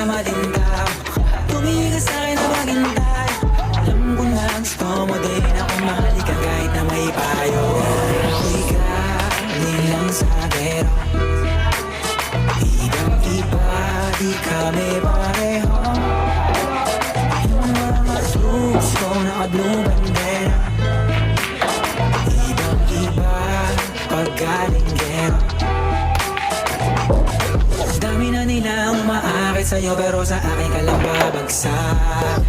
malindaw. Tumigil sa'kin na maghintay. Alam ko na gusto mo din ako mahalikan kahit na may payo. Ako'y galing lang sa gero. Ibang-iba, di kami pareho. Yung mga troops ko naka-blue bandera. Ibang-iba, pag galing gero. Dami na nilang umaakit sa'yo pero sa akin ka lang babagsak.